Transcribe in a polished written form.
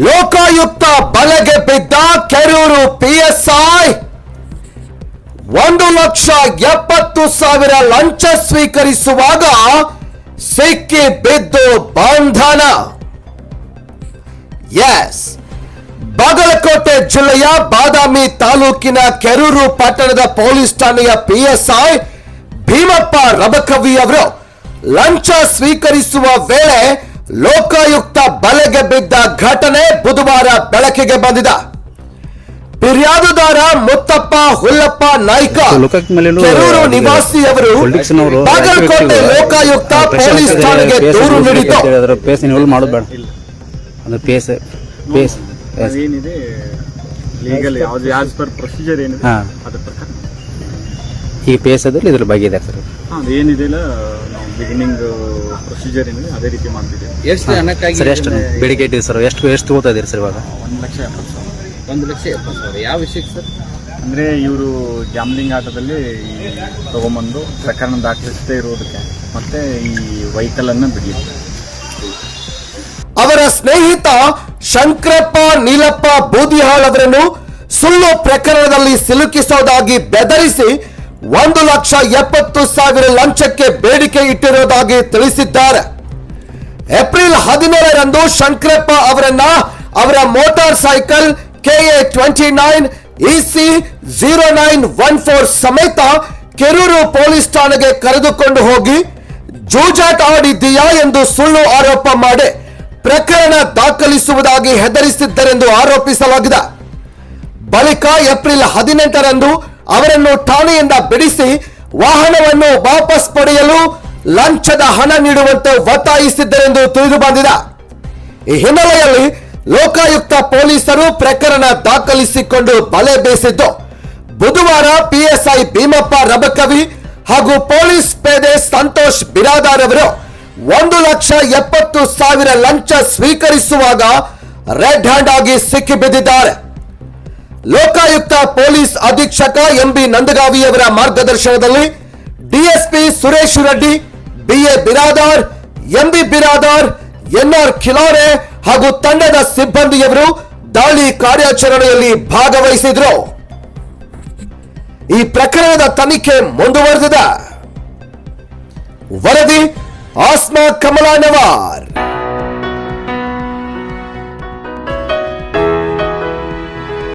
ಲೋಕಾಯುಕ್ತ ಬಲೆಗೆ ಬಿದ್ದ ಕೆರೂರು ಪಿಎಸ್ಐ 1,70,000 ಲಂಚ ಸ್ವೀಕರಿಸುವಾಗ ಸಿಕ್ಕಿ ಬಿದ್ದು ಬಂಧನ. ಎಸ್, ಬಾಗಲಕೋಟೆ ಜಿಲ್ಲೆಯ ಬಾದಾಮಿ ತಾಲೂಕಿನ ಕೆರೂರು ಪಟ್ಟಣದ ಪೊಲೀಸ್ ಠಾಣೆಯ ಪಿಎಸ್ಐ ಭೀಮಪ್ಪ ರಬಕವಿ ಅವರು ಲಂಚ ಸ್ವೀಕರಿಸುವ ವೇಳೆ ಲೋಕಾಯುಕ್ತ ಬಲೆಗೆ ಬಿದ್ದ ಘಟನೆ ಬುಧವಾರ ಬೆಳಕಿಗೆ ಬಂದಿದೆ. ಫಿರ್ಯಾದುದಾರ ಮುತ್ತಪ್ಪ ಹುಲ್ಲಪ್ಪ ನಾಯ್ಕ ಕೆರೂರು ನಿವಾಸಿಯವರು ಬಾಗಲಕೋಟೆ ಲೋಕಾಯುಕ್ತ ಪೊಲೀಸ್ ಠಾಣೆಗೆ ದೂರು ನೀಡಿದ್ದು ಈ ಪೇಸದಲ್ಲಿ ಇದ್ರ ಬಗ್ಗೆ ಇದೆ ಸರ್. ಏನಿದೆ ಬಿಗಿನಿಂಗ್ ಪ್ರೊಸೀಜರ್ ಏನಿದೆ ಅದೇ ರೀತಿ ಮಾಡ್ತಿದ್ದೀವಿ. ಎಷ್ಟು ಹಣಕ್ಕಾಗಿ ಸರ್ ಎಷ್ಟು ಬೇಡಿಕೆ ಇಟ್ಟಿದೆ ಸರ್? ಎಷ್ಟು ತಗೋತಾ ಇದ್ದೀರಿ ಸರ್ ಇವಾಗ? 1,70,000. ಯಾವ ವಿಷಯಕ್ಕೆ ಸರ್? ಅಂದರೆ ಇವರು ಗ್ಯಾಮ್ಲಿಂಗ್ ಆಟದಲ್ಲಿ ತಗೊಂಬಂದು ಪ್ರಕರಣ ದಾಖಲಿಸದೇ ಇರುವುದಕ್ಕೆ ಮತ್ತೆ ಈ ವೆಹಿಕಲ್ ಅನ್ನು ಬಿಡಲಿಕ್ಕೆ ಅವರ ಸ್ನೇಹಿತ ಶಂಕರಪ್ಪ ನೀಲಪ್ಪ ಬೂದಿಹಾಳ್ ಅವರನ್ನು ಸುಳ್ಳು ಪ್ರಕರಣದಲ್ಲಿ ಸಿಲುಕಿಸುವುದಾಗಿ ಬೆದರಿಸಿ 1,70,000 ಲಂಚಕ್ಕೆ ಬೇಡಿಕೆ ಇಟ್ಟಿರುವುದಾಗಿ ತಿಳಿಸಿದ್ದಾರೆ. ಏಪ್ರಿಲ್ 17ರಂದು ಶಂಕರಪ್ಪ ಅವರನ್ನ ಅವರ ಮೋಟಾರ್ ಸೈಕಲ್ KA 29 EC 0914 ಸಮೇತ ಕೆರೂರು ಪೊಲೀಸ್ ಠಾಣೆಗೆ ಕರೆದುಕೊಂಡು ಹೋಗಿ ಜೂಜಾಟ ಆಡಿದ್ದೀಯಾ ಎಂದು ಸುಳ್ಳು ಆರೋಪ ಮಾಡಿ ಪ್ರಕರಣ ದಾಖಲಿಸುವುದಾಗಿ ಹೆದರಿಸಿದ್ದರೆಂದು ಆರೋಪಿಸಲಾಗಿದೆ. ಬಳಿಕ ಏಪ್ರಿಲ್ 18ರಂದು ಅವರನ್ನು ಠಾಣೆಯಿಂದ ಬಿಡಿಸಿ ವಾಹನವನ್ನು ವಾಪಸ್ ಪಡೆಯಲು ಲಂಚದ ಹಣ ನೀಡುವಂತೆ ಒತ್ತಾಯಿಸಿದ್ದರೆಂದು ತಿಳಿದು ಬಂದಿದೆ. ಈ ಹಿನ್ನೆಲೆಯಲ್ಲಿ ಲೋಕಾಯುಕ್ತ ಪೊಲೀಸರು ಪ್ರಕರಣ ದಾಖಲಿಸಿಕೊಂಡು ಬಲೆ ಬೀಸಿದ್ದು ಬುಧವಾರ ಪಿಎಸ್ಐ ಭೀಮಪ್ಪ ರಬಕವಿ ಹಾಗೂ ಪೊಲೀಸ್ ಪೇದೆ ಸಂತೋಷ್ ಬಿರಾದಾರ್ ಅವರು 1,70,000 ಲಂಚ ಸ್ವೀಕರಿಸುವಾಗ ರೆಡ್ ಹ್ಯಾಂಡ್ ಆಗಿ ಸಿಕ್ಕಿಬಿದ್ದಿದ್ದಾರೆ. ಲೋಕಾಯುಕ್ತ ಪೊಲೀಸ್ ಅಧೀಕ್ಷಕ MB ನಂದಗಾವಿಯವರ ಮಾರ್ಗದರ್ಶನದಲ್ಲಿ DSP Suresh Reddy, BA Biradar, MB Biradar, NR ಖಿಲಾರೆ ಹಾಗೂ ತಂಡದ ಸಿಬ್ಬಂದಿಯವರು ದಾಳಿ ಕಾರ್ಯಾಚರಣೆಯಲ್ಲಿ ಭಾಗವಹಿಸಿದ್ರು. ಈ ಪ್ರಕರಣದ ತನಿಖೆ ಮುಂದುವರೆದಿದೆ. ವರದಿ ಆಸ್ಮಾ ಕಮಲಾನವಾರ್.